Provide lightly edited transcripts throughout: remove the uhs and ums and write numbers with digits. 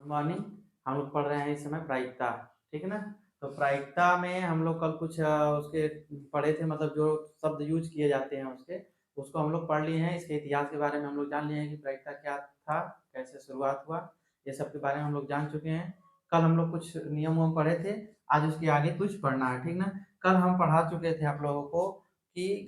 Morning. हम लोग पढ़ रहे हैं इस समय प्रायिकता, ठीक है ना। तो प्रायिकता में हम लोग कल कुछ उसके पढ़े थे, मतलब जो शब्द यूज किए जाते हैं उसको हम लोग पढ़ लिए हैं। इसके इतिहास के बारे में हम लोग जान लिए हैं कि प्रायिकता क्या था, कैसे शुरुआत हुआ, ये सब के बारे में हम लोग जान चुके हैं। कल हम लोग कुछ नियम पढ़े थे, आज उसके आगे कुछ पढ़ना है, ठीक ना। कल हम पढ़ा चुके थे आप लोगों को कि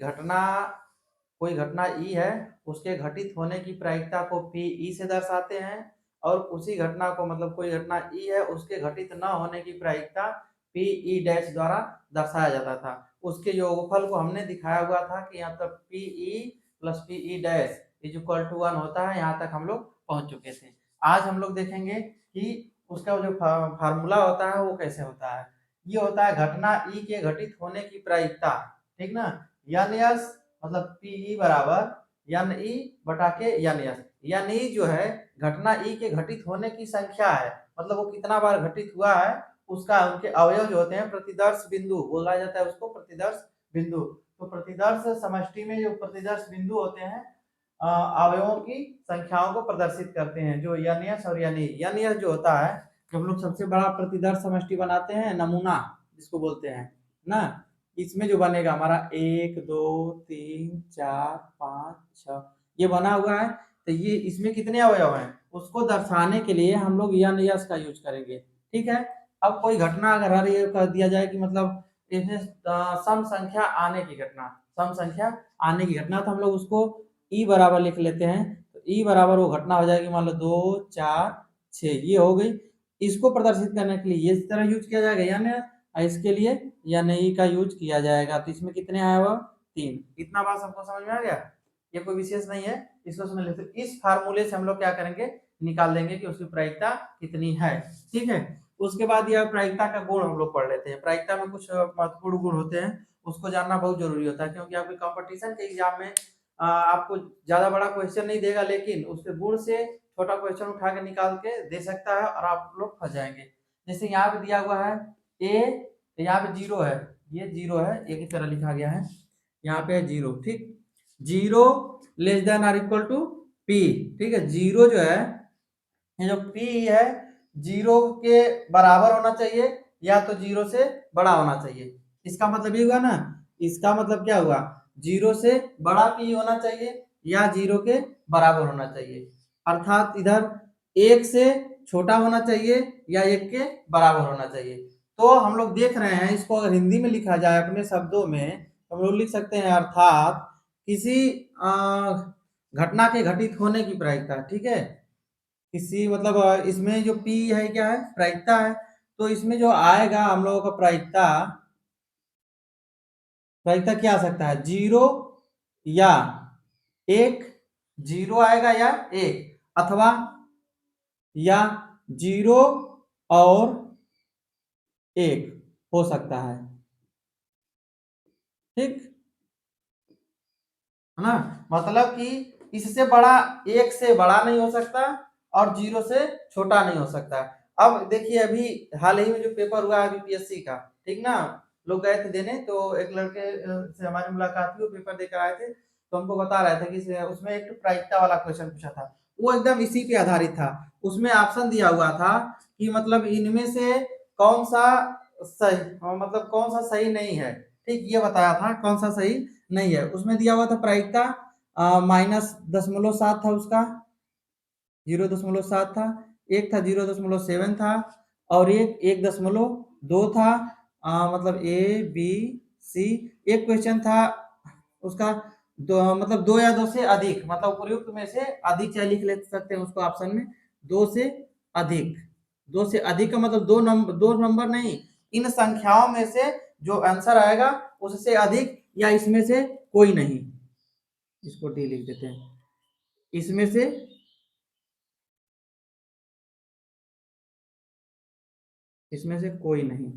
कोई घटना ई है, उसके घटित होने की प्रायिकता को पी ई से दर्शाते हैं, और उसी घटना को, मतलब कोई घटना ई है, उसके घटित न होने की प्रायिकता पी ई डैश द्वारा दर्शाया जाता था। उसके योगफल को हमने दिखाया हुआ था कि यहाँ तक P E plus P E dash is equal to 1 होता है। यहाँ तक हम लोग पहुंच चुके थे। आज हम लोग देखेंगे कि उसका जो फार्मूला होता है वो कैसे होता है। ये होता है घटना ई के घटित होने की प्रायिकता, ठीक ना। एन एस मतलब पी ई बराबर एन ई बटा के एन एस। एन ई जो है घटना ई के घटित होने की संख्या है, मतलब वो कितना बार घटित हुआ है, उसका उनके अवयव जो होते हैं प्रतिदर्श बिंदु बोला जाता है उसको, प्रतिदर्श बिंदु। तो प्रतिदर्श समष्टि में जो प्रतिदर्श बिंदु होते हैं अवयवों की संख्याओं को प्रदर्शित करते हैं, जो एन एस और एन ई जो होता है, जब हम लोग सबसे बड़ा प्रतिदर्श समष्टि बनाते हैं, नमूना जिसको बोलते हैं ना, इसमें जो बनेगा हमारा 1 2 3 4 5 6 ये बना हुआ है। तो ये इसमें कितने अवयव हैं उसको दर्शाने के लिए हम लोग एन एस का यूज करेंगे, ठीक है। अब कोई घटना अगर हर ये कर दिया जाए कि मतलब इसमें सम संख्या आने की घटना, सम संख्या आने की घटना, तो हम लोग उसको ई बराबर लिख लेते हैं। तो ई बराबर वो घटना हो जाएगी, मान लो 2 4 6 ये हो गई। इसको प्रदर्शित करने के लिए इस तरह यूज किया जाएगा यानी इसके लिए या नहीं का यूज किया जाएगा। तो इसमें कितने आया हुआ 3। इतना बात सबको समझ में आ गया, ये कोई विशेष नहीं है, इसको समझ लेते। इस फार्मूले से हम लोग क्या करेंगे, निकाल देंगे कि उसकी प्रायिकता कितनी है, ठीक है। उसके बाद यह प्रायिकता का गुण हम लोग पढ़ लेते हैं। प्रायिकता में कुछ महत्वपूर्ण गुण होते हैं, उसको जानना बहुत जरूरी होता है, क्योंकि आपके कंपटीशन के एग्जाम में आपको ज्यादा बड़ा क्वेश्चन नहीं देगा, लेकिन उसके गुण से छोटा क्वेश्चन उठा के निकाल के दे सकता है और आप लोग फंस जाएंगे। जैसे यहाँ पे दिया हुआ है ए, तो यहाँ पे 0 है, ये 0 है, एक ही तरह लिखा गया है, यहाँ पे 0, ठीक। 0 less than or equal to P, ठीक है। 0 जो है, ये जो पी है 0 के बराबर होना चाहिए या तो 0 से बड़ा होना चाहिए। इसका मतलब ये हुआ ना, इसका मतलब क्या हुआ, 0 से बड़ा पी होना चाहिए या 0 के बराबर होना चाहिए, अर्थात इधर 1 से छोटा होना चाहिए या 1 के बराबर होना चाहिए। तो हम लोग देख रहे हैं, इसको अगर हिंदी में लिखा जाए अपने शब्दों में, तो हम लोग लिख सकते हैं अर्थात किसी घटना के घटित होने की प्रायिकता, ठीक है। किसी मतलब इसमें जो पी है क्या है, प्रायिकता है। तो इसमें जो आएगा हम लोगों का प्रायिकता क्या आ सकता है, 0 या 1, 0 आएगा या 1, अथवा या 0 और 1 हो सकता है, ठीक है ना। मतलब कि इससे बड़ा, 1 से बड़ा नहीं हो सकता और 0 से छोटा नहीं हो सकता। अब देखिए अभी हाल ही में जो पेपर हुआ है बीपीएससी का, ठीक ना, लोग गए थे देने, तो एक लड़के से हमारी मुलाकात हुई, वो पेपर देकर आए थे, तो हमको बता रहे थे कि उसमें एक प्रायिकता वाला क्वेश्चन पूछा था, वो एकदम इसी पे आधारित था। उसमें ऑप्शन दिया हुआ था कि मतलब इनमें से कौन सा सही, मतलब कौन सा सही नहीं है, ठीक, ये बताया था कौन सा सही नहीं है। उसमें दिया हुआ था प्रायिकता -0.7 था उसका, 0.7 था, एक था 0.7 था, और एक 1.2 था। मतलब ए बी सी, एक क्वेश्चन था उसका मतलब 2 या 2 से अधिक, मतलब उपयुक्त में से अधिक चाहे लिख ले सकते हैं उसको ऑप्शन में, 2 से अधिक। 2 से अधिक का मतलब 2 नंबर नहीं, इन संख्याओं में से जो आंसर आएगा उससे अधिक या इसमें से कोई नहीं, इसको डी लिख देते हैं, इसमें से कोई नहीं।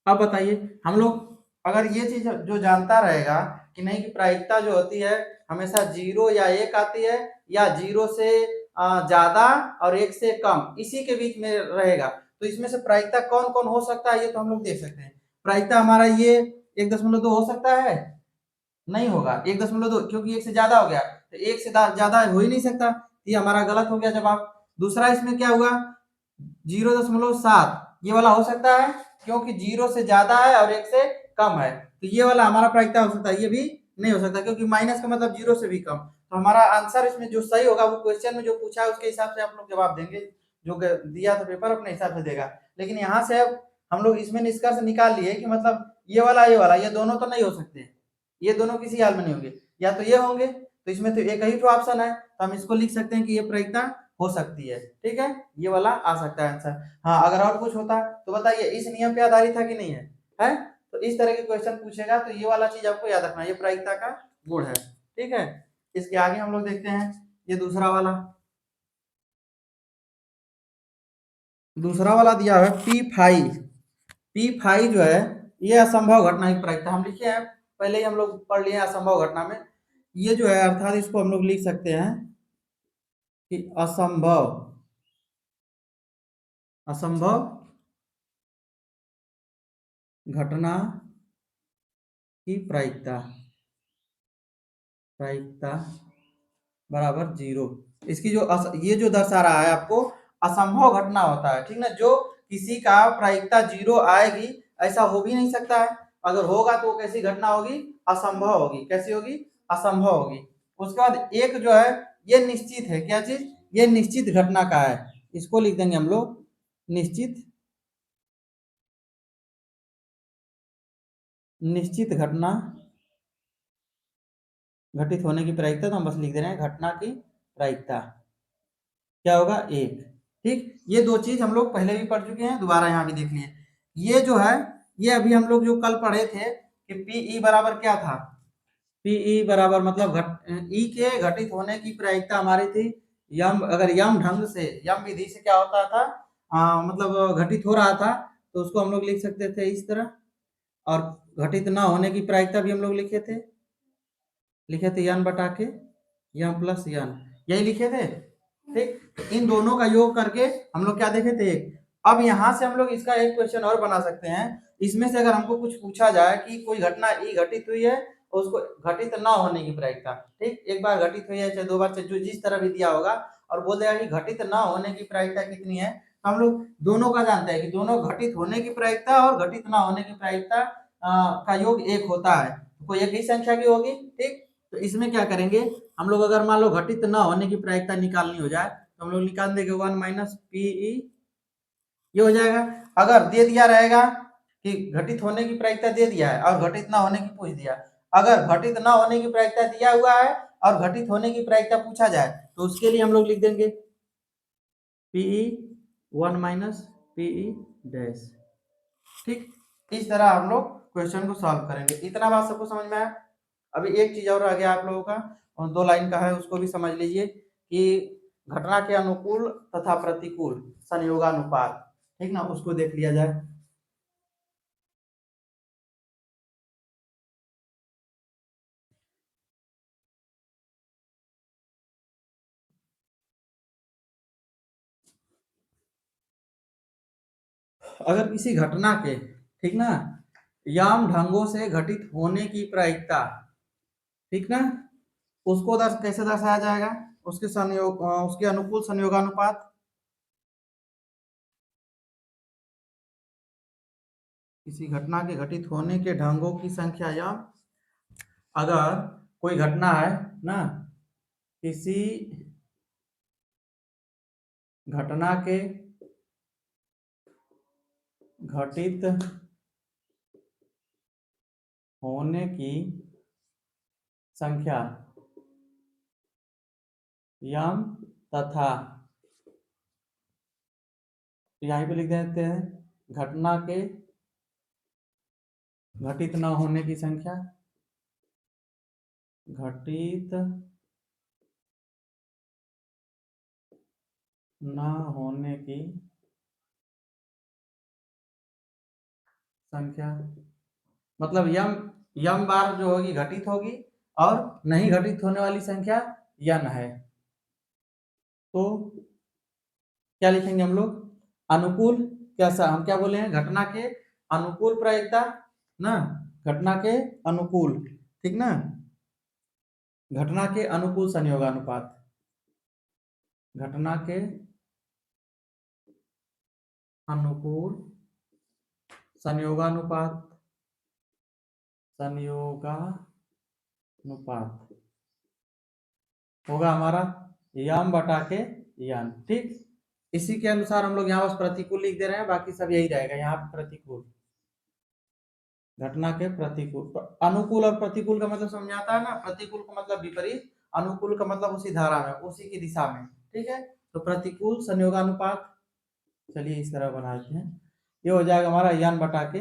अब बताइए, हम लोग अगर ये चीज जो जानता रहेगा कि नहीं कि प्रायिकता जो होती है हमेशा 0 या 1 आती है, या 0 से ज्यादा और 1 से कम, इसी के बीच में रहेगा, तो इसमें से प्रायिकता कौन कौन हो सकता है ये तो हम लोग देख सकते हैं। प्रायिकता हमारा ये 1.2 हो सकता है, नहीं होगा 1.2, क्योंकि 1 से ज्यादा हो गया, तो 1 से ज्यादा हो ही नहीं सकता, ये हमारा गलत हो गया जवाब। दूसरा इसमें क्या हुआ, 0.7 ये वाला हो सकता है क्योंकि 0 से ज्यादा है और 1 से कम है, तो ये वाला हमारा प्रायिकता हो सकता है। ये भी नहीं हो सकता क्योंकि माइनस का मतलब 0 से भी कम। तो हमारा आंसर इसमें जो सही होगा वो क्वेश्चन में जो पूछा है उसके हिसाब से आप लोग जवाब देंगे, जो दिया था पेपर अपने हिसाब से देगा। लेकिन यहाँ से अब हम लोग इसमें निष्कर्ष निकाल लिए कि मतलब ये वाला ये दोनों तो नहीं हो सकते, ये दोनों किसी हाल में नहीं होंगे, या तो ये होंगे, तो इसमें तो एक ही तो ऑप्शन है, तो हम इसको लिख सकते हैं कि ये प्रायिकता हो सकती है। ठीक है, ये वाला आ सकता है आंसर। हाँ, अगर और कुछ होता तो बताइए, इस नियम पे आधारित है कि नहीं है? तो इस तरह के क्वेश्चन पूछेगा तो ये वाला चीज आपको याद रखना, ये प्रायिकता का गुण है। ठीक है, इसके आगे हम लोग देखते हैं ये दूसरा वाला दिया है P5 जो है ये असंभव घटना की प्रायिकता हम लिखे हैं, पहले ही हम लोग पढ़ लिए असंभव घटना में। ये जो है अर्थात इसको हम लोग लिख सकते हैं कि असंभव असंभव घटना की प्रायिकता प्रायिकता बराबर 0। इसकी जो ये जो दर्शा रहा है आपको असंभव घटना होता है, ठीक ना, जो किसी का प्रायिकता 0 आएगी ऐसा हो भी नहीं सकता है। अगर होगा तो वो कैसी घटना होगी? असंभव होगी। कैसी होगी? असंभव होगी। उसके बाद एक जो है ये निश्चित है, क्या चीज? ये निश्चित घटना का है, इसको लिख देंगे हम लोग निश्चित घटना घटित होने की प्रायिकता, तो हम बस लिख दे रहे हैं घटना की प्रायिकता क्या होगा? 1। ठीक, ये दो चीज हम लोग पहले भी पढ़ चुके हैं, दोबारा यहाँ भी देख लिए। ये जो है ये अभी हम लोग जो कल पढ़े थे कि पीई बराबर क्या था? पीई बराबर मतलब ई के घटित होने की प्रायिकता हमारी थी यम। अगर यम ढंग से, यम विधि से क्या होता था, मतलब घटित हो रहा था, तो उसको हम लोग लिख सकते थे इस तरह। और घटित ना होने की प्रायिकता भी हम लोग लिखे थे यन बटा के यम प्लस यन, यही लिखे थे। ठीक, इन दोनों का योग करके हम लोग क्या देखे थे? अब यहाँ से हम लोग इसका एक क्वेश्चन और बना सकते हैं। इसमें से अगर हमको कुछ पूछा जाए कि कोई घटना ई घटित हुई है और उसको घटित ना होने की प्रायिकता, ठीक, एक बार घटित हुई है चाहे दो बार, चाहे जो जिस तरह भी दिया होगा, और बोल देगा कि घटित ना होने की प्रायिकता कितनी है, तो हम लोग दोनों का जानते हैं कि दोनों घटित होने की प्रायिकता और घटित ना होने की प्रायिकता का योग 1 होता है, कोई एक ही संख्या की होगी। ठीक, तो इसमें क्या करेंगे हम लोग, अगर मान लो घटित ना होने की प्रायिकता निकालनी हो जाए तो हम लोग निकाल देंगे 1 माइनस पीई, ये हो जाएगा। अगर दे दिया रहेगा कि घटित होने की प्रायिकता दे दिया है और घटित ना होने की पूछ दिया, अगर घटित ना होने की प्रायिकता दिया हुआ है और घटित होने की प्रायिकता पूछा जाए तो उसके लिए हम लोग लिख देंगे पीई 1 माइनस पीई डैश। ठीक, इस तरह हम लोग क्वेश्चन को सॉल्व करेंगे। इतना बात सबको समझ में आया? अभी एक चीज और आ गया आप लोगों का, और 2 लाइन का है, उसको भी समझ लीजिए कि घटना के अनुकूल तथा प्रतिकूल संयोगानुपात, ठीक ना, उसको देख लिया जाए। अगर किसी घटना के, ठीक ना, याम ढंगों से घटित होने की प्रायिकता, ठीक ना, उसको कैसे दर्शाया जाएगा? उसके अनुकूल संयोगानुपात। किसी घटना के घटित होने के ढंगों की संख्या, या अगर कोई घटना है ना, किसी घटना के घटित होने की संख्या यम तथा, यहीं पे लिख देते हैं घटना के घटित न होने की संख्या, घटित न होने की संख्या, मतलब यम यम बार जो होगी घटित होगी और नहीं घटित होने वाली संख्या यन है। तो क्या लिखेंगे हम लोग? अनुकूल, कैसा हम क्या बोले हैं? घटना के अनुकूल प्रायिकता ना, घटना के अनुकूल, ठीक ना, घटना के अनुकूल संयोगानुपात, घटना के अनुकूल संयोगानुपात, संयोगानुपात होगा हमारा यम बटा के यन। ठीक, इसी के अनुसार हम लोग यहाँ बस प्रतिकूल लिख दे रहे हैं, बाकी सब यही रहेगा। यहाँ पे प्रतिकूल, घटना के प्रतिकूल, अनुकूल और प्रतिकूल का मतलब समझ आता है ना। प्रतिकूल का मतलब विपरीत, अनुकूल का मतलब उसी धारा में, उसी की दिशा में। ठीक है, तो प्रतिकूल संयोगानुपात, चलिए इस तरह बनाते हैं। ये हो जाएगा हमारा यन बटा के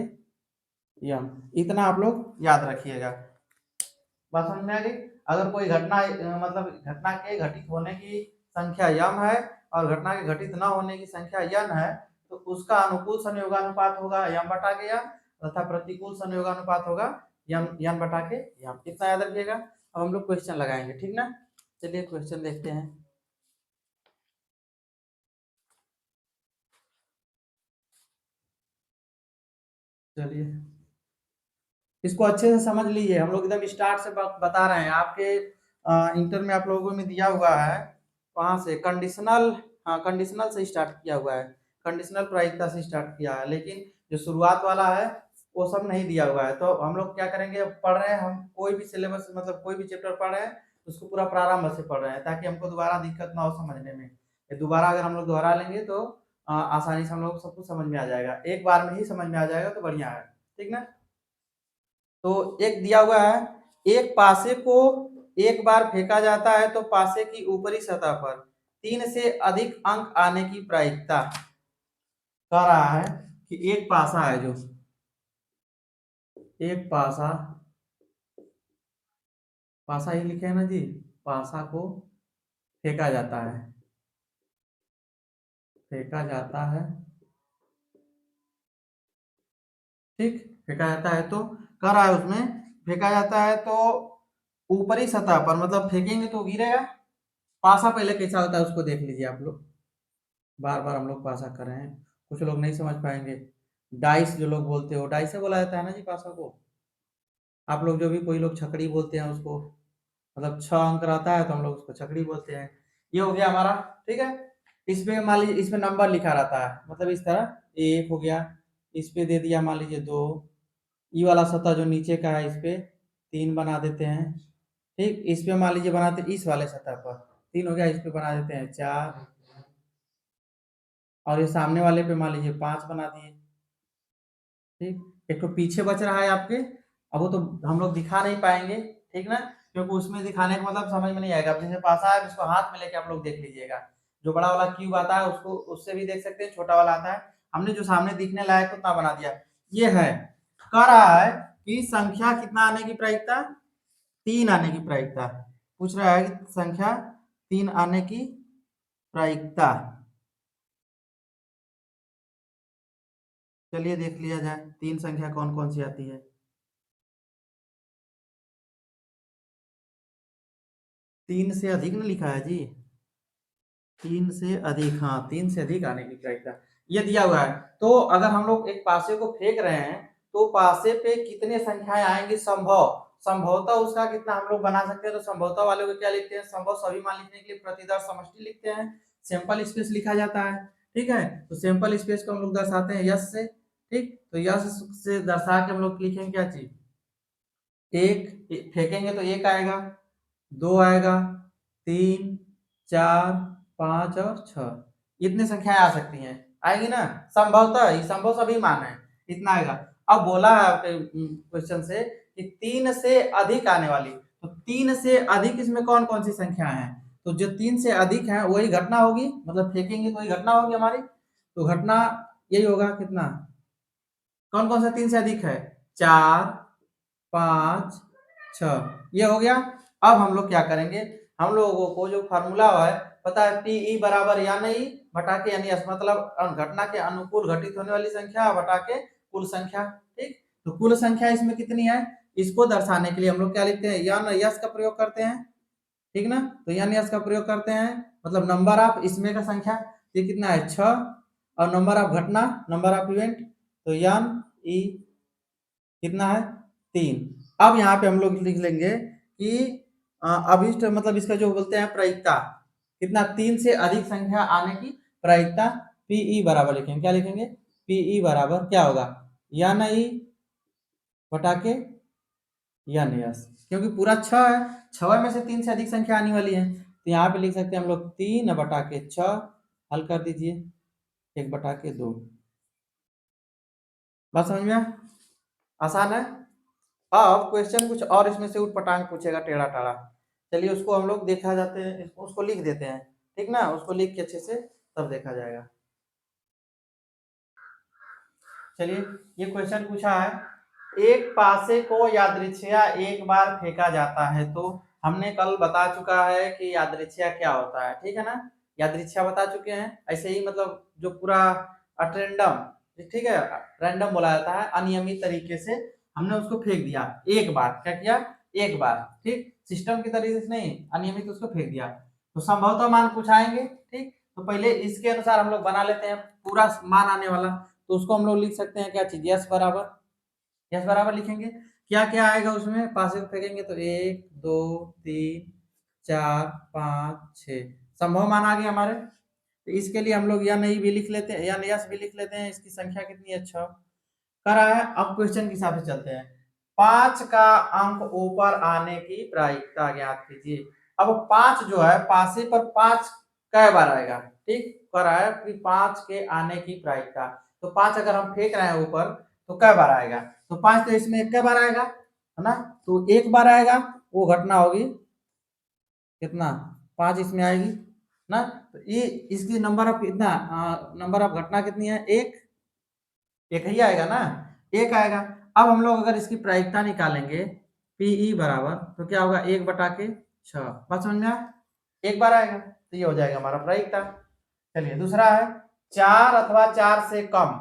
यम। इतना आप लोग याद रखिएगा। बात समझ में आ गई। अगर कोई घटना मतलब घटना के घटित होने की संख्या यम है और घटना के घटित न होने की संख्या यन है, तो उसका अनुकूल संयोगानुपात होगा यम बटा के यम, तथा प्रतिकूल संयोगानुपात होगा यम यन बटा के यम। इतना याद रखिएगा। अब हम लोग क्वेश्चन लगाएंगे, ठीक ना। चलिए क्वेश्चन देखते हैं। चलिए इसको अच्छे से समझ लीजिए। हम लोग एकदम स्टार्ट से बता रहे हैं। आपके इंटर में आप लोगों में दिया हुआ है, वहां से कंडीशनल, हाँ कंडीशनल से स्टार्ट किया हुआ है, कंडीशनल प्रायिकता से स्टार्ट किया है, लेकिन जो शुरुआत वाला है वो सब नहीं दिया हुआ है। तो हम लोग क्या करेंगे, पढ़ रहे हैं हम कोई भी सिलेबस, मतलब कोई भी चैप्टर पढ़ रहे हैं उसको पूरा प्रारंभ से पढ़ रहे हैं, ताकि हमको दोबारा दिक्कत ना हो समझने में। दोबारा अगर हम लोग दोहरा लेंगे तो आसानी से हम लोग सब कुछ समझ में आ जाएगा, एक बार में ही समझ में आ जाएगा, तो बढ़िया है। ठीक ना। तो एक दिया हुआ है, एक पासे को एक बार फेंका जाता है तो पासे की ऊपरी सतह पर 3 से अधिक अंक आने की प्रायिकता। कह रहा है कि एक पासा है, जो एक पासा, पासा ही लिखे है ना जी, पासा को फेंका जाता है, फेंका जाता है, ठीक, फेंका जाता है। तो कह रहा है उसमें फेंका जाता है तो ऊपरी सतह पर, मतलब फेंकेंगे तो गिरेगा। पासा पहले कैसा होता है उसको देख लीजिए आप लोग। बार बार हम लोग पासा कर रहे हैं, कुछ लोग नहीं समझ पाएंगे। डाइस जो लोग बोलते हो, डाइस से बोला जाता है ना जी पासा को। आप लोग जो भी, कोई लोग छकड़ी बोलते हैं उसको, मतलब 6 अंक रहता है तो हम लोग उसको छकड़ी बोलते हैं। ये हो गया हमारा। ठीक है, इसमें मान लीजिए इसमें नंबर लिखा रहता है, मतलब इस तरह 1 हो गया, इस पे दे दिया मान लीजिए 2, ई वाला सतह जो नीचे का है इस पे 3 बना देते हैं। ठीक, इस पे मान लीजिए बनाते इस वाले सतह पर 3 हो गया, इस पे बना देते हैं 4, और ये सामने वाले पे मान लीजिए 5 बना दिए। ठीक, एक तो पीछे बच रहा है आपके, अब वो तो हम लोग दिखा नहीं पाएंगे, ठीक ना, क्योंकि उसमें दिखाने का मतलब समझ में नहीं आएगा। अब जैसे पासा है उसको हाथ में लेके आप लोग देख लीजिएगा, जो बड़ा वाला क्यूब आता है उसको उससे भी देख सकते हैं, छोटा वाला आता है। हमने जो सामने दिखने लायक उतना बना दिया। ये है, कह रहा है कि संख्या कितना आने की प्रायिकता, 3 आने की प्रायिकता पूछ रहा है, कि संख्या 3 आने की प्रायिकता। चलिए देख लिया जाए 3 संख्या कौन कौन सी आती है। 3 से अधिक न लिखा है जी, 3 से अधिक, हाँ 3 से अधिक आने की प्रायिकता ये दिया हुआ है। तो अगर हम लोग एक पासे को फेंक रहे हैं तो पासे पे कितने संख्याएं आएंगी, संभव, संभवतः उसका कितना हम लोग बना सकते हैं। तो संभवतः वाले को क्या लिखते हैं, संभव सभी मान लिखने के लिए प्रतिदर्श समष्टि लिखते हैं, सैंपल स्पेस लिखा जाता है। ठीक है, तो सैंपल स्पेस को हम लोग दर्शाते हैं यस से। ठीक, तो यस से दर्शा के हम लोग लिखेंगे क्या चीज, एक फेंकेंगे तो 1 आएगा, 2 आएगा, 3, 4, 5 और 6, इतनी संख्याएं आ सकती हैं, आएगी ना। संभवतः ये संभव सभी मान है, इतना आएगा। अब बोला है आपके क्वेश्चन से कि 3 से अधिक आने वाली, तो 3 से अधिक इसमें कौन कौन सी संख्या है, तो जो 3 से अधिक है वही घटना होगी, मतलब फेंकेंगे तो वही घटना होगी हमारी। तो घटना यही होगा, कितना, कौन कौन सा 3 से अधिक है, 4, 5, 6, ये हो गया। अब हम लोग क्या करेंगे, हम लोगों को जो फार्मूला है पता है, पी ई बराबर या नहीं बटा के यानी मतलब घटना के अनुकूल घटित होने वाली संख्या बटा के कुल संख्या। ठीक, तो कुल संख्या इसमें कितनी है, इसको दर्शाने के लिए हम लोग क्या लिखते हैं, यन यस का प्रयोग करते हैं। ठीक ना, तो यन यस का प्रयोग करते हैं, मतलब नंबर ऑफ इसमें का संख्या, ये कितना है 6, और नंबर ऑफ घटना, नंबर ऑफ इवेंट, तो यन ई कितना है 3। अब यहाँ पे हम लोग लिख लेंगे कि अभिष्ट, मतलब इसका जो बोलते हैं प्रायिकता, कितना, 3 से अधिक संख्या आने की प्रायिकता पीई बराबर लिखेंगे, क्या लिखेंगे, पीई बराबर क्या होगा, या नहीं बटा के या नहीं यस, क्योंकि पूरा 6 है, 6 में से 3 से अधिक संख्या आने वाली है, तो यहाँ पे लिख सकते हैं हम लोग 3 बटा के 6, हल कर दीजिए 1 बटा के 2। बात समझ में आया? आसान है। अब क्वेश्चन कुछ और इसमें से उठपटांग पूछेगा टेढ़ा टाढ़ा, चलिए उसको हम लोग देखा जाते हैं, उसको लिख देते हैं, ठीक ना, उसको लिख के अच्छे से तब देखा जाएगा। चलिए ये क्वेश्चन पूछा है, एक पासे को यादृच्छिया एक बार फेंका जाता है, तो हमने कल बता चुका है कि यादृच्छिया क्या होता है, ठीक है ना, यादृच्छिया बता चुके हैं। ऐसे ही मतलब जो पूरा अटेंडम, ठीक है, रैंडम बोला जाता है, अनियमित तरीके से हमने उसको फेंक दिया एक बार, क्या किया, एक बार, ठीक, सिस्टम की तरीके से नहीं, अनियमित उसको फेंक दिया, तो संभवतः मान कुछ आएंगे, ठीक, तो पहले इसके अनुसार हम लोग बना लेते हैं पूरा मान आने वाला, तो उसको हम लोग लिख सकते हैं क्या चीज, यस बराबर लिखेंगे, क्या क्या आएगा उसमें, पासे को फेंकेंगे तो 1 2 3 4 5 6 संभव मान आ गए हमारे, तो इसके लिए हम लोग या नहीं भी लिख लेते हैं या यस भी लिख लेते हैं, इसकी संख्या कितनी है, 6 कर रहा है। अब क्वेश्चन के हिसाब से चलते हैं, 5 का अंक ऊपर आने की प्रायिकता ज्ञात कीजिए। अब 5 जो है पासे पर 5 कै बार आएगा, ठीक, कर रहा है कि 5 के आने की प्रायिकता, तो 5 अगर हम फेंक रहे हैं ऊपर तो कै बार आएगा, तो 5 तो इसमें कै बार आएगा, है ना, तो एक बार आएगा, वो घटना होगी कितना, 5 इसमें आएगी ना, तो ये इसकी नंबर ऑफ कितना, नंबर ऑफ घटना कितनी है, एक ही आएगा ना, एक आएगा। अब हम लोग अगर इसकी प्रायिकता निकालेंगे पीई बराबर, तो क्या होगा, 1 बटा के 6, बात समझ में आया, एक बार आएगा, तो ये हो जाएगा हमारा प्रायिकता। चलिए दूसरा है, 4 अथवा 4 से कम,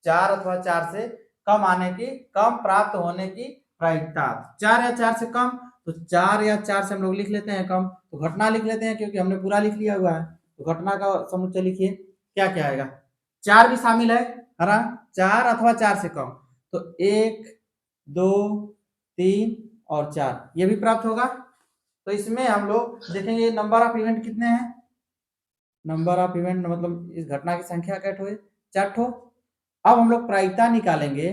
4 अथवा 4 से कम आने की, कम प्राप्त होने की प्रायिकता, 4 या 4 से कम, तो 4 या 4 से हम लोग लिख लेते हैं कम, तो घटना लिख लेते हैं क्योंकि हमने पूरा लिख लिया हुआ है, तो घटना का समुच्चय लिखिए, क्या क्या आएगा, 4 भी शामिल है ना, 4 अथवा 4 से कम, तो 1 2 3 और 4 ये भी प्राप्त होगा, तो इसमें हम लोग देखेंगे नंबर ऑफ इवेंट कितने हैं, नंबर ऑफ इवेंट मतलब इस घटना की संख्या क्या ठो है, 4 ठो। अब हम लोग प्रायिकता निकालेंगे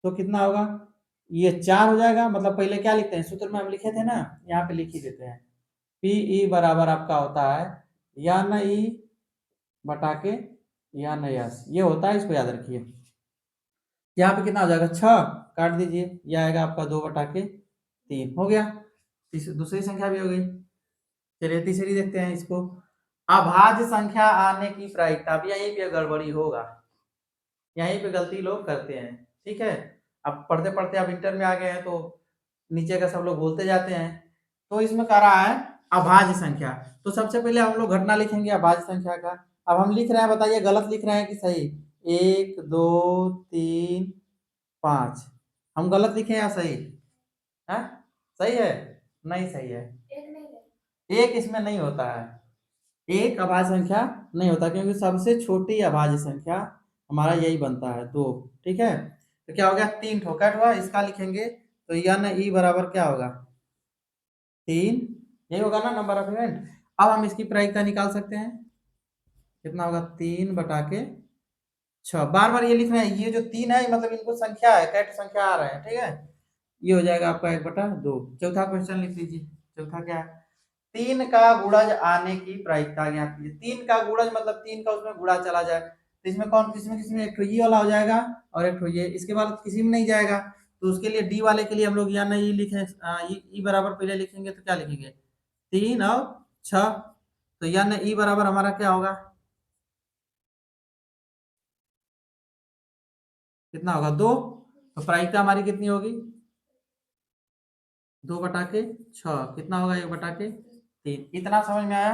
तो कितना होगा, ये 4 हो जाएगा, मतलब पहले क्या लिखते हैं, सूत्र में हम लिखे थे ना, यहाँ पे लिख ही देते हैं, पीई बराबर आपका होता है या न ई बटा के या न यस, ये होता है, इसको याद रखिए। यहाँ पे कितना हो जाएगा, 6 काट दीजिए, यह आएगा आपका 2 बटा के 3 हो गया, दूसरी संख्या भी हो गई। चलिए तीसरी देखते हैं इसको, अभाज्य संख्या आने की प्रायिकता, अब यहीं पे गड़बड़ी होगा, यहीं पे गलती लोग करते हैं, ठीक है, अब पढ़ते पढ़ते अब इंटर में आ गए हैं तो नीचे का सब लोग बोलते जाते हैं, तो इसमें कह रहा है अभाज्य संख्या, तो सबसे पहले हम लोग घटना लिखेंगे अभाज्य संख्या का, अब हम लिख रहे हैं, बताइए गलत लिख रहे हैं कि सही, 1 2 3 5 हम गलत लिखे या सही है, सही है, नहीं सही है, एक इसमें नहीं होता है, एक अभाज्य संख्या नहीं होता, क्योंकि सबसे छोटी अभाज्य संख्या हमारा यही बनता है 2, ठीक है, तो क्या हो गया, 3 ठोका हुआ, इसका लिखेंगे तो यन ई बराबर क्या होगा, 3, यही होगा ना नंबर ऑफ इवेंट। अब हम इसकी प्रायिकता निकाल सकते हैं, कितना होगा, 3 बटा के 6, बार बार ये लिख रहे हैं, ये जो 3 है मतलब इनको संख्या है, कैट संख्या आ रहे हैं, ठीक है, ये हो जाएगा आपका 1/2। चौथा क्वेश्चन लिख लीजिए, चौथा क्या है, 3 का गुणज आने की प्रायिकता ज्ञात कीजिए, 3 का गुणज मतलब 3 का उसमें गुणा चला जाए, तो इसमें कौन, किसमें एक तो ये वाला हो जाएगा और एक तो ये, इसके बाद किसी में नहीं जाएगा, तो उसके लिए डी वाले के लिए हम लोग या नहीं लिखे, ई बराबर पहले लिखेंगे तो क्या लिखेंगे, 3 और 6, तो या ई बराबर हमारा क्या होगा, कितना होगा, 2, तो प्रायिकता हमारी कितनी होगी, 2 बटा के 6, कितना होगा, 1 बटा के 3, इतना समझ में आया,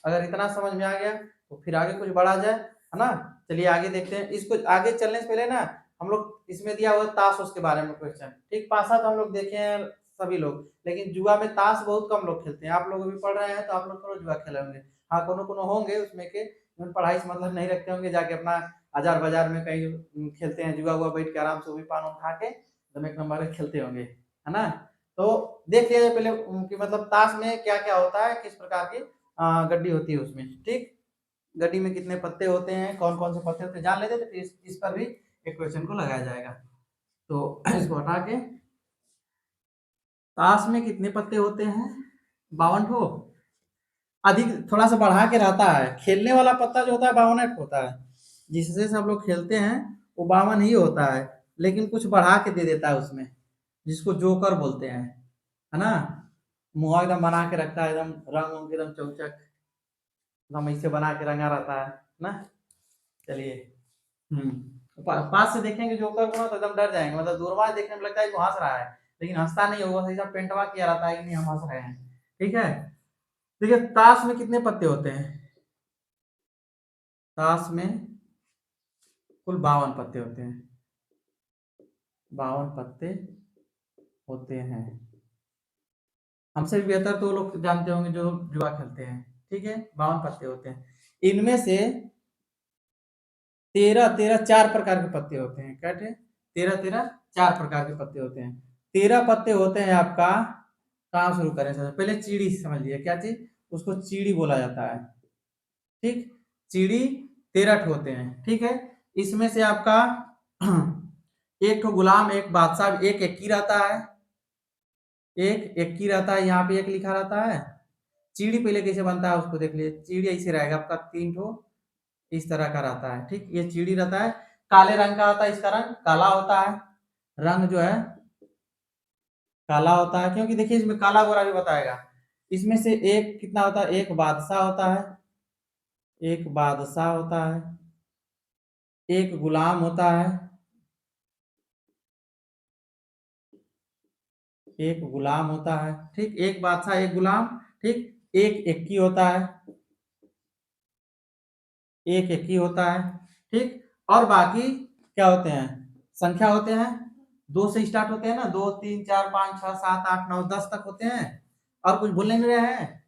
अगर इतना समझ में आ गया तो फिर आगे कुछ बढ़ा जाए, है ना, चलिए आगे देखते हैं, इसको आगे चलने से पहले ना हम लोग इसमें दिया हुआ ताश उसके बारे में क्वेश्चन, ठीक, पासा तो हम लोग देखे हैं सभी लोग, लेकिन जुआ में ताश बहुत कम लोग खेलते हैं, आप लोग अभी पढ़ रहे हैं तो आप लोग थोड़ा जुआ खेले होंगे, हाँ कोनो कोनो होंगे उसमें के पढ़ाई से मतलब नहीं रखते होंगे, जाके अपना हजार बाजार में कहीं खेलते हैं जुआ हुआ, बैठ के आराम से वो भी पान खा के एकदम एक नंबर के खेलते होंगे, है ना, तो देख लिया जाए पहले कि मतलब ताश में क्या क्या होता है, किस प्रकार की गड्डी होती है उसमें, ठीक, गड्डी में कितने पत्ते होते हैं, कौन कौन से पत्ते होते हैं जान लेते, तो इस पर भी एक क्वेश्चन को लगाया जाएगा। तो इसको हटा के, ताश में कितने पत्ते होते हैं? 52 ठो। अधिक थोड़ा सा बढ़ा के रहता है, खेलने वाला पत्ता जो होता है 52 होता है, जिससे सब लोग खेलते हैं वो 52 ही होता है, लेकिन कुछ बढ़ा के दे देता है उसमें, जिसको जोकर बोलते हैं, है ना। मुंह एकदम बना के रखता है, एकदम रंग वंग एकदम चौचक, एकदम ऐसे बना के रंगा रहता है ना। चलिए, पास से देखेंगे जोकर को ना तो एकदम डर जाएंगे, मतलब दूरवाज देखने में लगता है कि वो हंस रहा है, लेकिन हंसता नहीं होगा, सही सब पेंटवा किया रहता है कि नहीं हम हंस रहे हैं। ठीक है, देखिए ताश में कितने पत्ते होते हैं? ताश में कुल 52 पत्ते होते हैं, 52 पत्ते होते हैं। हमसे भी बेहतर तो लोग जानते होंगे जो जुआ खेलते हैं। ठीक है, 52 पत्ते होते हैं, इनमें से 13 4 प्रकार के पत्ते होते हैं। क्या थे? 13 4 प्रकार के पत्ते होते हैं। 13 पत्ते होते हैं आपका, कहाँ शुरू करें? सबसे पहले चिड़ी समझ लिया, क्या चीज? उसको चिड़ी बोला जाता है। ठीक, चिड़ी 13 ठो होते हैं। ठीक है, इसमें से आपका एक ठो गुलाम, एक बादशाह, एक एक्की रहता है, एक एक्की रहता है, यहाँ पे एक लिखा रहता है। चिड़ी पहले कैसे बनता है उसको देख लीजिए, चिड़ी ऐसे रहेगा आपका, 3 ठो इस तरह का रहता है। ठीक, ये चिड़ी रहता है, काले रंग का होता है, इसका रंग काला होता है, रंग जो है काला होता है, क्योंकि देखिए इसमें काला गोरा भी बताएगा। इसमें से एक कितना होता है? एक बादशाह होता है, एक बादशाह होता है, एक गुलाम होता है, एक गुलाम होता है। ठीक, एक बादशाह एक गुलाम। ठीक, एक एक्की होता है, एक एक्की होता है। ठीक, और बाकी क्या होते हैं? संख्या होते हैं, 2 से स्टार्ट होते हैं ना, 2 3 4 5 6 7 8 9 10 तक होते हैं। और कुछ भूल नहीं रहे हैं?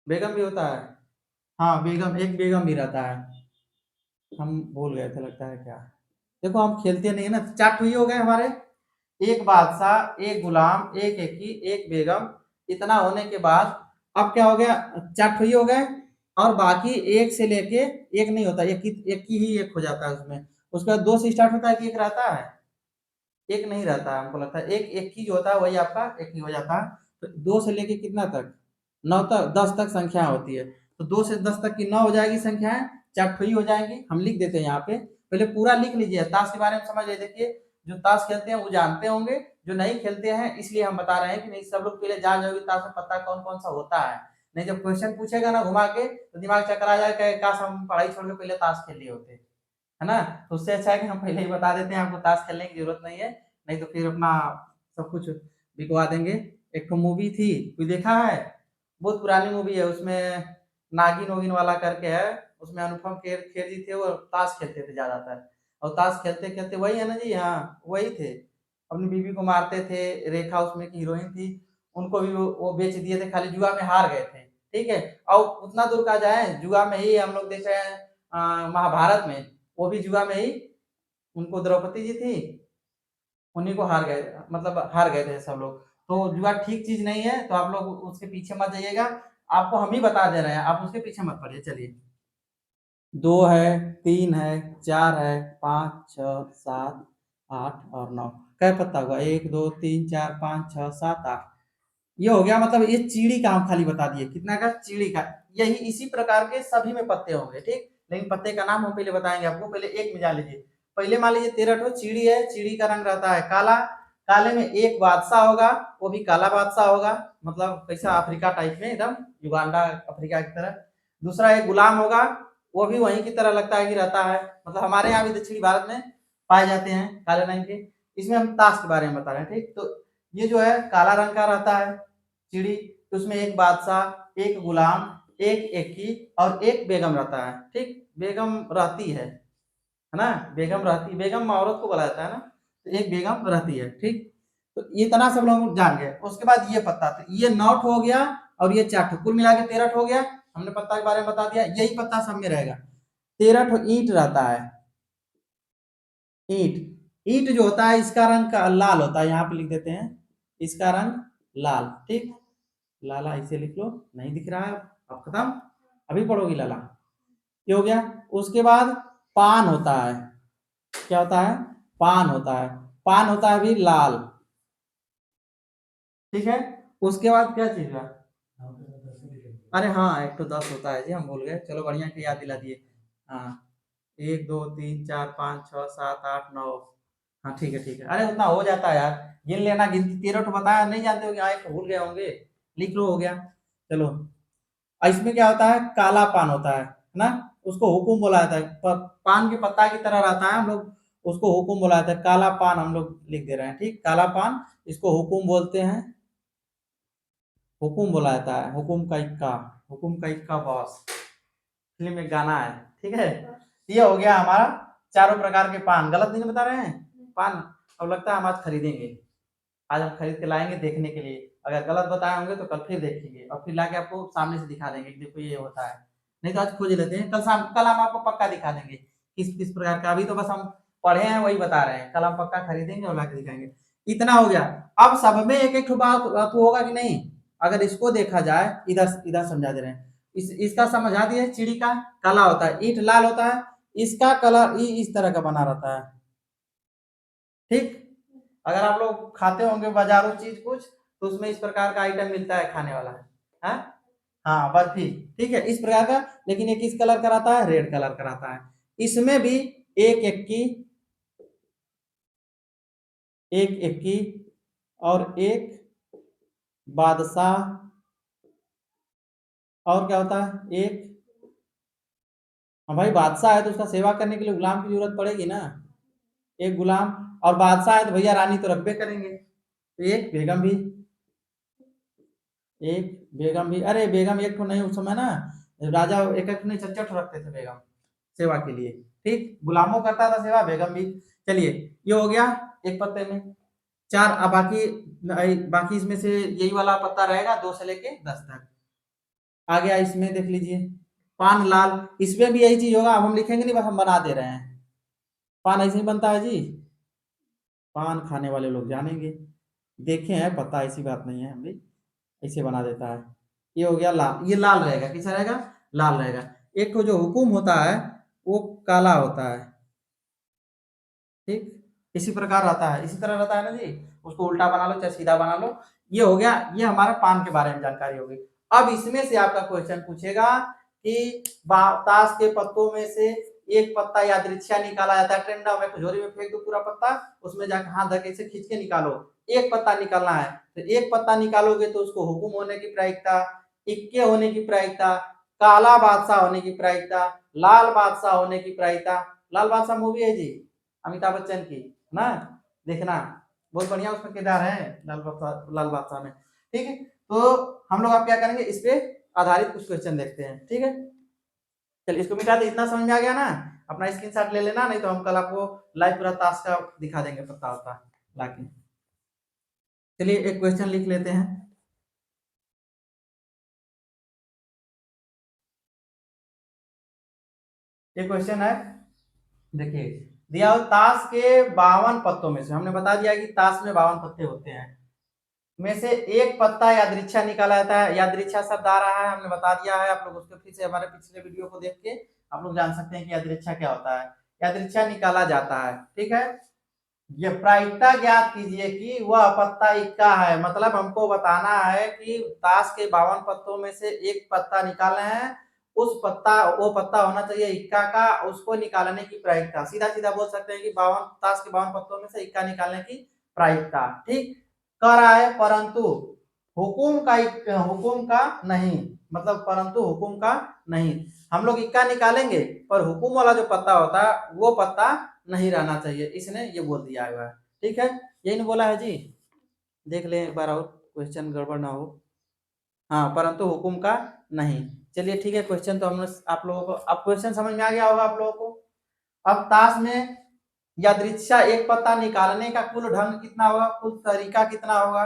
बेगम भी होता है, हाँ बेगम, एक बेगम भी रहता है, हम भूल गए थे लगता है क्या। देखो हम खेलते नहीं है ना, 4 ठो ही हो गए हमारे, एक बादशाह, एक गुलाम, एक एकी, एक बेगम। इतना होने के बाद अब क्या हो गया? 4 ठो ही हो गए, और बाकी एक से लेके, एक नहीं होता, एक ही एक हो जाता है उसमें। उसके बाद 2 से स्टार्ट होता है कि एक रहता है? एक नहीं रहता है, हमको लगता है एक एक ही जो होता है वही आपका एक ही हो जाता है। तो 2 से लेके कितना तक? 9 तक, 10 तक संख्या होती है। तो 2 से 10 तक की 9 हो जाएगी संख्याएं, 4 ठो ही हो जाएंगी। हम लिख देते हैं यहाँ पे, पहले पूरा लिख लीजिए, ताश के बारे में समझ लीजिए। देखिए जो ताश खेलते हैं वो जानते होंगे, जो नहीं खेलते हैं इसलिए हम बता रहे हैं कि नहीं, सब लोग पहले जान जाओगे ताश में पत्ता कौन कौन सा होता है। नहीं, जब क्वेश्चन पूछेगा ना घुमा के तो दिमाग चक्कर आ जाएगा, काश हम पढ़ाई छोड़ के पहले ताश खेल लिए होते, है ना। तो उससे अच्छा है कि हम पहले ही बता देते हैं, आपको ताश खेलने की जरूरत नहीं है, नहीं तो फिर अपना सब कुछ बिकवा देंगे। एक तो मूवी थी, कोई देखा है? बहुत पुरानी मूवी है, उसमें नागिन वोगिन वाला करके है, उसमें अनुपम खेर खेर जी थे, वो ताश खेलते थे ज्यादातर, और ताश खेलते खेलते वही है ना जी, हाँ वही थे, अपनी बीवी को मारते थे। रेखा उसमें की हीरोइन थी, उनको भी वो बेच दिए थे, खाली जुआ में हार गए थे। ठीक है, और उतना दूर का जाए, जुआ में ही हम लोग देख रहे हैं, महाभारत में वो भी जुआ में ही, उनको द्रौपदी जी थी, उन्हीं को हार गए, मतलब हार गए थे सब लोग। तो जुआ ठीक चीज नहीं है, तो आप लोग उसके पीछे मत जाइएगा, आपको हम ही बता दे रहे हैं, आप उसके पीछे मत पड़िए। चलिए, 2 है, 3 है, 4 है, 5 6 7 8 और 9, कै पत्ता हुआ? 1 2 3 4 5 6 7 8, ये हो गया। मतलब ये चिड़ी का हम खाली बता दिए, कितना का? चिड़ी का। यही इसी प्रकार के सभी में पत्ते होंगे। ठीक, लेकिन पत्ते का नाम हम पहले बताएंगे आपको, पहले एक में जान लीजिए। पहले मान लीजिए 13 ठो चिड़ी है, चिड़ी का रंग रहता है काला, काले में एक बादशाह होगा, वो भी काला बादशाह होगा, मतलब कैसा अफ्रीका टाइप में एकदम, युगांडा अफ्रीका की तरह। दूसरा एक गुलाम होगा, वो भी वहीं की तरह लगता है कि रहता है, मतलब हमारे यहाँ भी दक्षिणी भारत में पाए जाते हैं काले रंग के। इसमें हम ताश के बारे में बता रहे हैं। ठीक, तो ये जो है काला रंग का रहता है चिड़ी, तो उसमें एक बादशाह, एक गुलाम, एक एकी और एक बेगम रहता है। ठीक, बेगम रहती है ना, बेगम रहती, बेगम औरत को बोला जाता है ना, तो एक बेगम रहती है। ठीक, तो ये तना सब लोग जान गए। उसके बाद ये पत्ता, तो ये 9 हो गया, और ये 4 कुल मिला के 13 हो गया। हमने पत्ता के बारे में बता दिया, यही पत्ता सब में रहेगा। 13 ईंट रहता है, ईंट, ईंट जो होता है इसका रंग का लाल होता है, यहाँ पे लिख देते हैं, इसका रंग लाल। ठीक, लाला ऐसे लिख लो, नहीं दिख रहा है, अब खत्म, अभी पढ़ोगी लाला। ये हो गया। उसके बाद पान होता है, क्या होता है? पान होता है। पान होता है भी लाल, ठीक है। उसके बाद क्या चीज है? अरे हाँ, एक तो 10 होता है जी, हम भूल गए, चलो बढ़िया कि याद दिला दिए। हाँ, 1 2 3 4 5 6 7 8 9। हाँ ठीक है ठीक है, अरे उतना हो जाता है यार, गिन लेना, गिनती 13 ठो बताया, नहीं जानते हो? हाँ, एक तो भूल गए होंगे, लिख लो, हो गया। चलो, इसमें क्या होता है? काला पान होता है ना, उसको हुकुम बोला जाता है। पान के पत्ता की तरह रहता है, हम लोग उसको हुकुम बोला जाता है। काला पान हम लोग लिख दे रहे हैं, ठीक, काला पान, इसको हुकुम बोलते हैं। हुकुम बोला जाता है, हुकुम का इक्का, हुकुम का इक्का बॉस, फिल्म में गाना है, ठीक है। ये हो गया हमारा चारों प्रकार के पान। गलत नहीं बता रहे हैं पान? अब लगता है हम आज खरीदेंगे, आज हम खरीद के लाएंगे देखने के लिए। अगर गलत बताए होंगे तो कल फिर देखेंगे और फिर लाके आपको सामने से दिखा देंगे कि देखो ये होता है। नहीं तो आज खोज लेते हैं, कल हम आपको पक्का दिखा देंगे किस किस प्रकार का। अभी तो बस हम पढ़े हैं वही बता रहे हैं, कल हम पक्का खरीदेंगे और लाके दिखाएंगे। इतना हो गया। अब सब में एक एक ठो बात तो होगा कि नहीं? अगर इसको देखा जाए, इधर इधर समझा दे रहे हैं। इसका समझा दिए, चिड़ी का काला होता है, ईंट लाल होता है, इसका कलर इस तरह का बना रहता है, ठीक। अगर आप लोग खाते होंगे बाजारों चीज कुछ, तो उसमें इस प्रकार का आइटम मिलता है खाने वाला है, हाँ। हाँ, बर्फी, ठीक है, इस प्रकार का। लेकिन ये किस कलर का रहता है? रेड कलर का रहता है। इसमें भी एक एक की, एक एक की, और एक बादशाह, और क्या होता है? एक, हाँ भाई, बादशाह है तो उसका सेवा करने के लिए गुलाम की जरूरत पड़ेगी ना, एक गुलाम। और बादशाह है तो भैया रानी तो रखबे करेंगे, तो एक बेगम भी, एक बेगम भी। अरे बेगम एक ठो नहीं, उस समय ना राजा एक एक नहीं, चच्चा ठो रखते थे बेगम सेवा के लिए, ठीक। गुलामों करता था सेवा, बेगम भी। चलिए, ये हो गया एक पत्ते में चार। अब बाकी इसमें से यही वाला पत्ता रहेगा 2 से लेके 10 तक। आ गया, इसमें देख लीजिए, पान लाल, इसमें भी यही चीज होगा। अब हम लिखेंगे नहीं, बस हम बना दे रहे हैं। पान ऐसे ही बनता है जी, पान खाने वाले लोग जानेंगे, देखे हैं, पता, ऐसी बात नहीं है, हम भी ऐसे बना देता है। ये हो गया लाल, ये लाल रहेगा, कैसा रहेगा? लाल रहेगा। एक तो जो हुकुम होता है वो काला होता है, ठीक, इसी प्रकार रहता है, इसी तरह रहता है ना जी। उसको उल्टा बना लो चाहे सीधा बना लो। ये हो गया, ये हमारा पान के बारे में जानकारी हो गई। अब इसमें से आपका क्वेश्चन पूछेगा कि ताश के पत्तों में से एक पत्ता यादृच्छा निकाला जाता है, ट्रेंडम में तिजोरी में फेंक दो पूरा पत्ता, उसमें जाकर हाथ धके से खींच के निकालो। एक पत्ता निकालना है, तो एक पत्ता निकालोगे तो उसको हुकुम होने की प्रायिकता, इक्के होने की प्रायिकता, काला बादशाह होने की प्रायिकता, लाल बादशाह होने की प्रायिकता। लाल बादशाह मूवी है जी, अमिताभ बच्चन की ना, देखना, बहुत बढ़िया उसमें किरदार है लाल बादशाह में, ठीक है। तो हम लोग आप क्या करेंगे, इस पे आधारित कुछ क्वेश्चन देखते हैं, ठीक है। चलिए, इसको मिटा दे, इतना समझ में आ गया ना? अपना स्क्रीनशॉट ले लेना, नहीं तो हम कल आपको लाइव पूरा ताश का दिखा देंगे पत्ता वत्ता लाके। चलिए, एक क्वेश्चन लिख लेते हैं। ये क्वेश्चन है, देखिए, दिया हो ताश के 52 पत्तों में से, हमने बता दिया कि ताश में 52 पत्ते होते हैं, में से एक पत्ता यादृच्छा निकाला जाता है। यादृच्छा शब्द आ रहा है, हमने बता दिया है, आप लोग उसको फिर से हमारे पिछले वीडियो को देख के आप लोग जान सकते हैं कि यादृच्छा क्या होता है। यादृच्छा निकाला जाता है, ठीक है। ये प्रायिकता ज्ञात कीजिए कि वह पत्ता इक्का है, मतलब हमको बताना है कि ताश के 52 पत्तों में से एक पत्ता निकालना है, उस पत्ता, वो पत्ता होना चाहिए इक्का का, उसको निकालने की प्रायिकता। सीधा सीधा बोल सकते हैं कि 52 ताश के 52 पत्तों में से इक्का निकालने की प्रायिकता, ठीक। कह रहा है परंतु हुकुम का नहीं, मतलब परंतु हुकुम का नहीं। हम लोग इक्का निकालेंगे पर हुकुम वाला जो पत्ता होता है वो पत्ता नहीं रहना चाहिए, इसने ये बोल दिया है, ठीक है। यही नहीं बोला है जी, देख लें एक बार और, क्वेश्चन गड़बड़ ना हो। हाँ, परंतु हुकुम का नहीं। चलिए ठीक है, क्वेश्चन तो हमने आप लोगों को, अब क्वेश्चन समझ में आ गया होगा आप लोगों को। अब ताश में यादृच्छा एक पत्ता निकालने का कुल ढंग कितना होगा, कुल तरीका कितना होगा,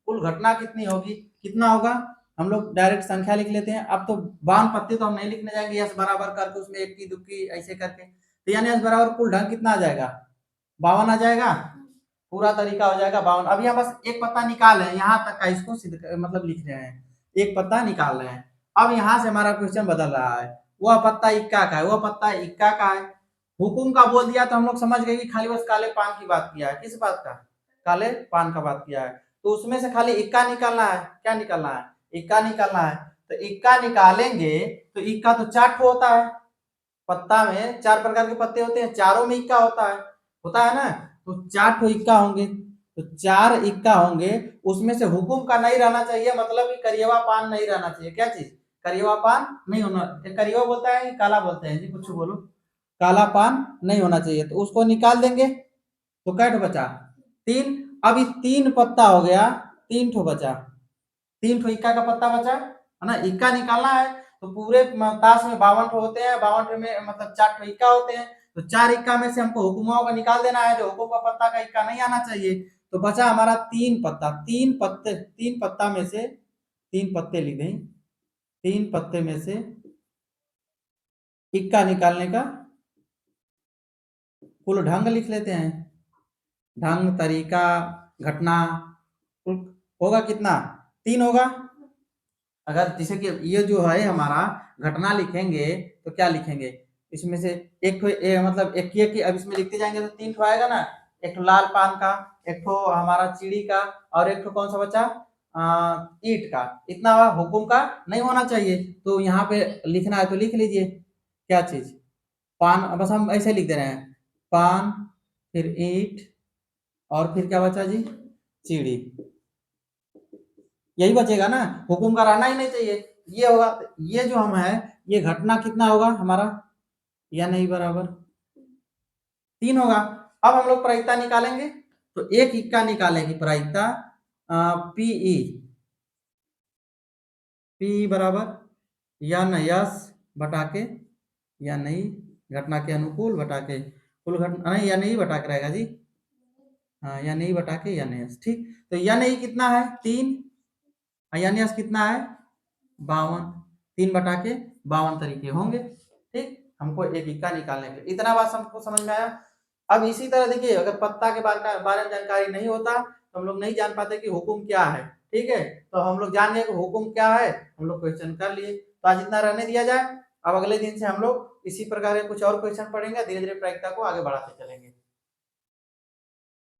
कुल घटना कितनी होगी, कितना होगा? हम लोग डायरेक्ट संख्या लिख लेते हैं। अब तो 52 पत्ते तो हम नहीं लिखने जाएंगे यस बराबर करके, उसमें एक की दुक्की ऐसे करके, तो यानी यस बराबर कुल ढंग कितना आ जाएगा? 52 आ जाएगा, पूरा तरीका हो जाएगा 52। अब यहाँ बस एक पत्ता निकाल रहे हैं, यहाँ तक का इसको मतलब लिख रहे हैं, एक पत्ता निकाल रहे हैं। अब यहाँ से हमारा क्वेश्चन बदल रहा है, वह पत्ता इक्का का है, वह पत्ता इक्का का है। हुकुम का बोल दिया तो हम लोग समझ गए कि खाली बस काले पान की बात किया है। किस बात का? काले पान का बात किया है। तो उसमें से खाली इक्का निकालना है। क्या निकालना है? इक्का निकालना है। तो इक्का निकालेंगे तो इक्का तो 4 ठो होता है। पत्ता में 4 प्रकार के पत्ते होते हैं, चारों में इक्का होता है ना। तो 4 ठो इक्का होंगे, तो 4 इक्का होंगे। उसमें से हुकुम का नहीं रहना चाहिए, मतलब कि करियवा पान नहीं रहना चाहिए। क्या चीज? करियवा पान नहीं होना। करियवा बोलता है कि काला बोलते हैं जी? कुछ बोलो। काला पान नहीं होना चाहिए, तो उसको निकाल देंगे। तो कै ठो बचा? 3। अब ये 3 पत्ता हो गया, 3 ठो बचा। 3 ठो इक्का का पत्ता बचा है ना। इक्का निकालना है तो पूरे ताश में 52 ठो होते हैं, 52 ठो में मतलब 4 ठो इक्का होते हैं। तो 4 इक्का में से हमको हुकुमाओं का निकाल देना है, जो हुकुम का पत्ता का इक्का नहीं आना चाहिए। तो बचा हमारा 3 पत्ता। 3 पत्ते, 3 पत्ता में से 3 पत्ते लिख दें। 3 पत्ते में से इक्का निकालने का कुल ढंग लिख लेते हैं। ढंग, तरीका, घटना, कुल होगा कितना? 3 होगा। अगर जैसे कि ये जो है हमारा घटना लिखेंगे तो क्या लिखेंगे? इसमें से एक ठो मतलब एक अब इसमें लिखते जाएंगे तो 3 ठो आएगा ना। एक ठो लाल पान का, एक ठो हमारा चिड़ी का, और एक ठो कौन सा बचा? ईंट का। इतना हुकुम का नहीं होना चाहिए। तो यहाँ पे लिखना है तो लिख लीजिए। क्या चीज? पान, बस हम ऐसे लिख दे रहे हैं। पान, फिर ईंट, और फिर क्या बचा जी? चिड़ी। यही बचेगा ना, हुकुम का रहना ही नहीं चाहिए। ये होगा। ये जो हम है, ये घटना कितना होगा हमारा? या नहीं बराबर 3 होगा। अब हम लोग प्रायिकता निकालेंगे। तो एक इक्का निकालेंगे प्रायिकता। पीई, पी बराबर या न यस बटा के या नहीं, घटना के अनुकूल बटा के कुल घटना, नहीं या नहीं बटा के रहेगा जी। हाँ, या नहीं बटा के या नहीं, ठीक। तो या नहीं कितना है? 3। या नहीं कितना है? 52। 3 बटा के 52 तरीके होंगे। ठीक, हमको एक इक्का निकालने के लिए इतना बात हमको समझ में आया। अब इसी तरह देखिए, अगर पत्ता के बारे में जानकारी नहीं होता तो हम लोग नहीं जान पाते कि हुकुम क्या है। ठीक है, तो हम लोग जान गए कि हुकुम क्या है, हम लोग क्वेश्चन कर लिए। तो आज इतना रहने दिया जाए। अब अगले दिन से हम लोग इसी प्रकार के कुछ और क्वेश्चन पढ़ेंगे, धीरे धीरे प्रायिकता को आगे बढ़ाते चलेंगे।